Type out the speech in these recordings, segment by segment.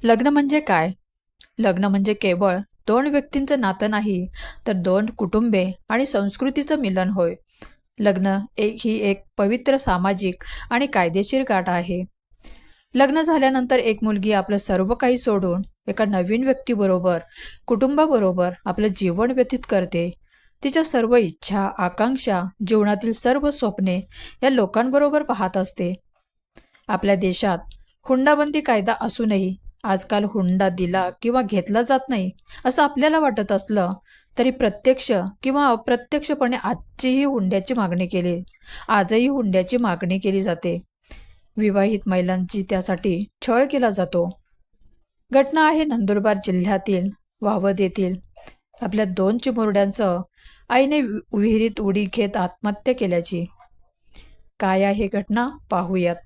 लग्न म्हणजे काय? लग्न म्हणजे केवळ दोन व्यक्तींचं नातं नाही, तर दोन कुटुंबे आणि संस्कृतीचं मिलन होय. लग्न ही एक पवित्र सामाजिक आणि कायदेशीर गाठ आहे. लग्न झाल्यानंतर एक मुलगी आपलं सर्व काही सोडून एका नवीन व्यक्तीबरोबर, कुटुंबाबरोबर आपलं जीवन व्यतीत करते. तिच्या सर्व इच्छा, आकांक्षा, जीवनातील सर्व स्वप्ने या लोकांबरोबर पाहत असते. आपल्या देशात हुंडाबंदी कायदा असूनही आजकाल हुंडा दिला किंवा घेतला जात नाही असं आपल्याला वाटत असलं तरी प्रत्यक्ष किंवा अप्रत्यक्षपणे आजही हुंड्याची मागणी केली जाते. विवाहित महिलांची त्यासाठी छळ केला जातो. घटना आहे नंदुरबार जिल्ह्यातील वावद येथील. आपल्या दोन चिमुरड्यांसह आईने विहिरीत उडी घेत आत्महत्या केल्याची. काय आहे घटना पाहूयात.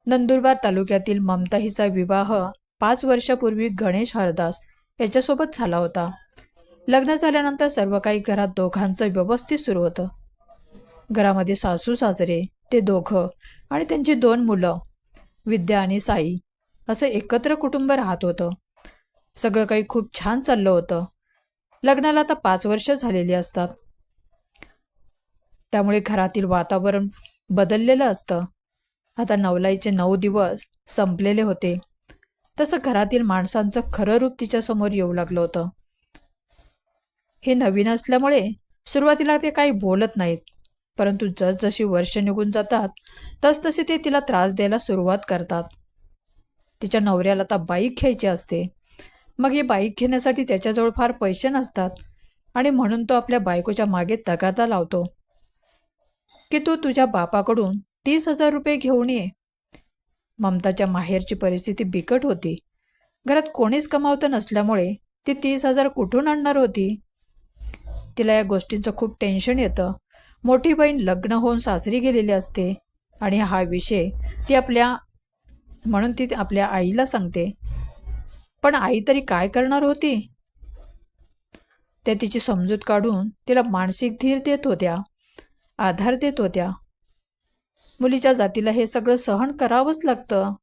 नंदुरबार तालुक्यातील ममता हिचा विवाह 5 वर्षापूर्वी गणेश हरदास याच्यासोबत झाला होता. लग्न झाल्यानंतर सर्व काही घरात दोघांचं व्यवस्थित सुरू होतं. घरामध्ये सासू सासरे, ते दोघं आणि त्यांची 2 मुलं, विद्या आणि साई, असं एकत्र कुटुंब राहत होतं. सगळं काही खूप छान चाललं होतं. लग्नाला आता 5 वर्ष झालेली असतात, त्यामुळे घरातील वातावरण बदललेलं असतं. आता नवलाईचे 9 दिवस संपलेले होते. तसं घरातील माणसांचं खरं रूप तिच्यासमोर येऊ लागलं होतं. हे नवीन असल्यामुळे सुरुवातीला ते काही बोलत नाहीत, परंतु जसजशी वर्ष निघून जातात तसतसे ते तिला त्रास द्यायला सुरुवात करतात. तिच्या नवऱ्याला आता बाईक घ्यायची असते. मग ही बाईक घेण्यासाठी त्याच्याजवळ फार पैसे नसतात आणि म्हणून तो आपल्या बायकोच्या मागे तगादा लावतो की तू तुझ्या बापाकडून 30,000 रुपये घेऊन ये. ममताच्या माहेरची परिस्थिती बिकट होती. घरात कोणीच कमावतं नसल्यामुळे ती 30,000 कुठून आणणार होती? तिला या गोष्टींचं खूप टेन्शन येतं. मोठी बहीण लग्न होऊन सासरी गेलेली असते आणि हा विषय म्हणून ती आपल्या आईला सांगते. पण आई तरी काय करणार होती? त्या तिची समजूत काढून तिला मानसिक धीर देत होत्या, आधार देत होत्या. मुलीच्या जातीला हे सगळं सहन करावंच लागतं.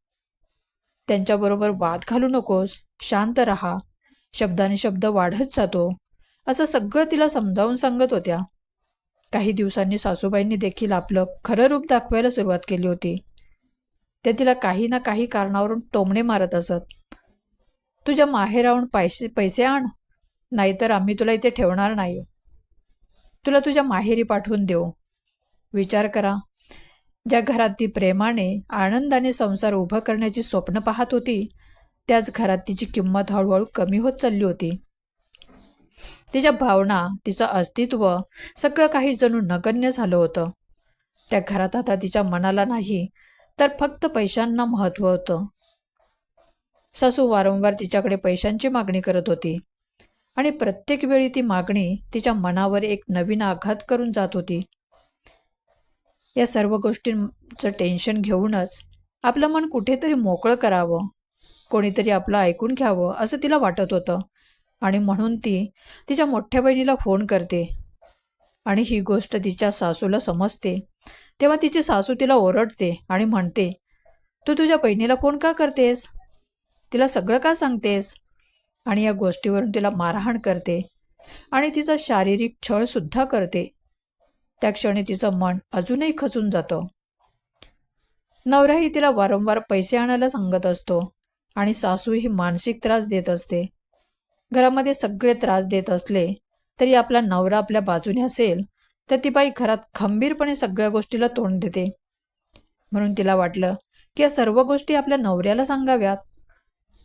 त्यांच्याबरोबर वाद घालू नकोस, शांत राहा, शब्दाने शब्द वाढत जातो, असं सगळं तिला समजावून सांगत होत्या. काही दिवसांनी सासूबाईंनी देखील आपलं खरं रूप दाखवायला सुरुवात केली होती. त्या तिला काही ना काही कारणावरून टोमणे मारत असत. तुझ्या माहेराहून पैसे आण, नाहीतर आम्ही तुला इथे ठेवणार नाही. तुला तुझ्या माहेरी पाठवून देऊ. विचार करा, ज्या घरात ती प्रेमाने आनंदाने संसार उभं करण्याची स्वप्न पाहत होती, त्याच घरात तिची किंमत हळूहळू कमी होत चालली होती. तिच्या भावना, तिचं अस्तित्व, सगळं काही जणू नगण्य झालं होतं. त्या घरात आता तिच्या मनाला नाही, तर फक्त पैशांना महत्त्व होतं. सासू वारंवार तिच्याकडे पैशांची मागणी करत होती आणि प्रत्येक वेळी ती मागणी तिच्या मनावर एक नवीन आघात करून जात होती. या सर्व गोष्टींचं टेन्शन घेऊनच आपलं मन कुठेतरी मोकळं करावं, कोणीतरी आपलं ऐकून घ्यावं असं तिला वाटत होतं. आणि म्हणून ती तिच्या मोठ्या बहिणीला फोन करते आणि ही गोष्ट तिच्या सासूला समजते. तेव्हा तिची सासू तिला ओरडते आणि म्हणते, तू तुझ्या बहिणीला फोन का करतेस? तिला सगळं का सांगतेस? आणि या गोष्टीवरून तिला मारहाण करते आणि तिचा शारीरिक छळसुद्धा करते. त्या क्षणी तिचं मन अजूनही खचून जातं. नवराही तिला वारंवार पैसे आणायला सांगत असतो आणि सासूही मानसिक त्रास देत असते. घरामध्ये सगळे त्रास देत असले तरी आपला नवरा आपल्या बाजूने असेल तर ती बाई घरात खंबीरपणे सगळ्या गोष्टीला तोंड देते. म्हणून तिला वाटलं की या सर्व गोष्टी आपल्या नवऱ्याला सांगाव्यात.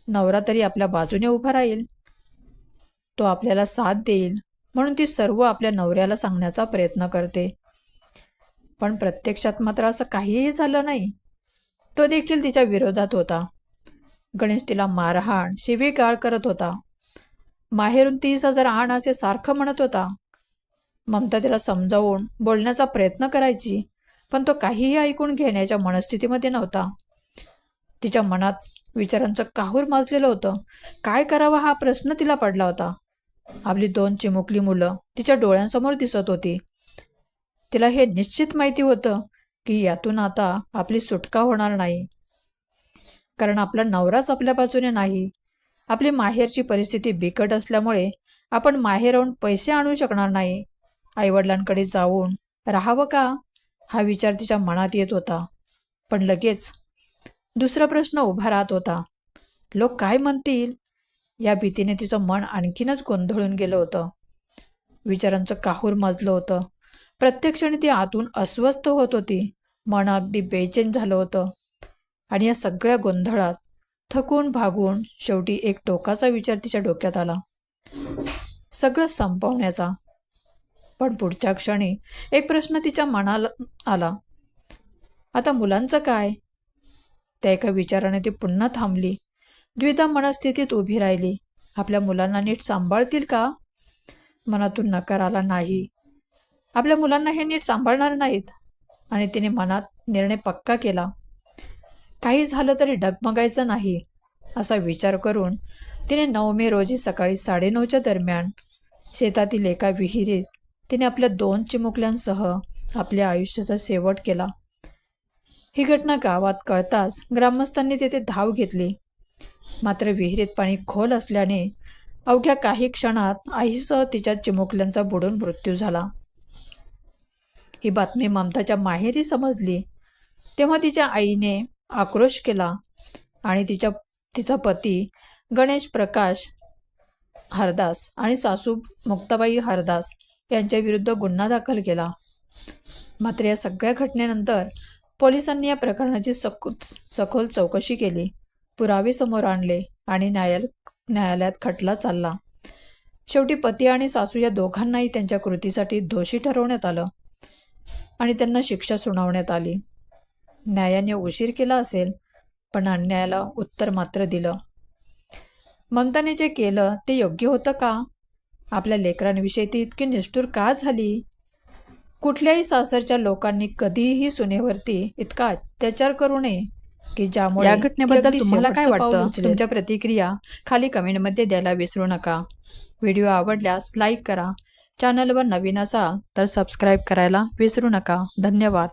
नवरा तरी आपल्या बाजूने उभा राहील, तो आपल्याला साथ देईल, म्हणून ती सर्व आपल्या नवऱ्याला सांगण्याचा प्रयत्न करते. पण प्रत्यक्षात मात्र असं काहीही झालं नाही. तो देखील तिच्या विरोधात होता. गणेश तिला मारहाण, शिवीगाळ करत होता. माहेरून 30,000 आण असे सारखं म्हणत होता. ममता तिला समजावून बोलण्याचा प्रयत्न करायची, पण तो काहीही ऐकून घेण्याच्या मनस्थितीमध्ये नव्हता. तिच्या मनात विचारांचं काहूर माजलेलं होतं. काय करावं हा प्रश्न तिला पडला होता. आपली 2 चिमुकली मुलं तिच्या डोळ्यांसमोर दिसत होती. तिला हे निश्चित माहिती होतं की यातून आता आपली सुटका होणार नाही. कारण आपला नवराच आपल्या बाजूने नाही. आपली माहेरची परिस्थिती बिकट असल्यामुळे आपण माहेर राहून पैसे आणू शकणार नाही. आईवडिलांकडे जाऊन राहावं का, हा विचार तिच्या मनात येत होता. पण लगेच दुसरा प्रश्न उभा राहत होता. लोक काय म्हणतील, या भीतीने तिचं मन आणखीनच गोंधळून गेलं होतं. विचारांचं काहूर माजलं होतं. प्रत्येक क्षणी ती आतून अस्वस्थ होत होती. मन अगदी बेचैन झालं होतं. आणि या सगळ्या गोंधळात थकून भागून शेवटी एक टोकाचा विचार तिच्या डोक्यात आला, सगळं संपवण्याचा. पण पुढच्या क्षणी एक प्रश्न तिच्या मनाला आला, आता मुलांचं काय? त्या एका विचाराने ती पुन्हा थांबली. द्विधा मनस्थितीत उभी राहिली. आपल्या मुलांना नीट सांभाळतील का? मनातून नकार आला, नाही, आपल्या मुलांना हे नीट सांभाळणार नाहीत. आणि तिने मनात निर्णय पक्का केला, काही झालं तरी डगमगायचं नाही. असा विचार करून तिने 9 मे रोजी सकाळी 9:30च्या दरम्यान शेतातील एका विहिरीत तिने आपल्या 2 चिमुकल्यांसह आपल्या आयुष्याचा शेवट केला. ही घटना गावात कळताच ग्रामस्थांनी तेथे धाव घेतली. मात्र विहिरीत पाणी खोल असल्याने अवघ्या काही क्षणात आईसह तिच्या चिमुकल्यांचा बुडून मृत्यू झाला. ही बातमी ममताच्या माहेरी समजली तेव्हा तिच्या आईने आक्रोश केला आणि तिचा पती गणेश प्रकाश हरदास आणि सासू मुक्ताबाई हरदास यांच्या विरुद्ध गुन्हा दाखल केला. मात्र या सगळ्या घटनेनंतर पोलिसांनी या प्रकरणाची सखोल चौकशी केली, पुरावे समोर आणले आणि न्यायालयात खटला चालला. शेवटी पती आणि सासू या दोघांनाही त्यांच्या कृतीसाठी दोषी ठरवण्यात आलं आणि त्यांना शिक्षा सुनावण्यात आली. न्यायाने उशीर केला असेल, पण अन्यायाला उत्तर मात्र दिलं. ममताने जे केलं ते योग्य होतं का? आपल्या लेकरांविषयी ती इतकी निष्ठुर का झाली? कुठल्याही सासरच्या लोकांनी कधीही सुनेवरती इतका अत्याचार करू नये की ज्यामुळे या घटनेबद्दल तुम्हाला काय वाटतं? तुमच्या तुमच्या प्रतिक्रिया खाली कमेंटमध्ये द्यायला विसरू नका. व्हिडिओ आवडल्यास लाईक करा. चॅनलवर नवीन असाल तर सबस्क्राईब करायला विसरू नका. धन्यवाद.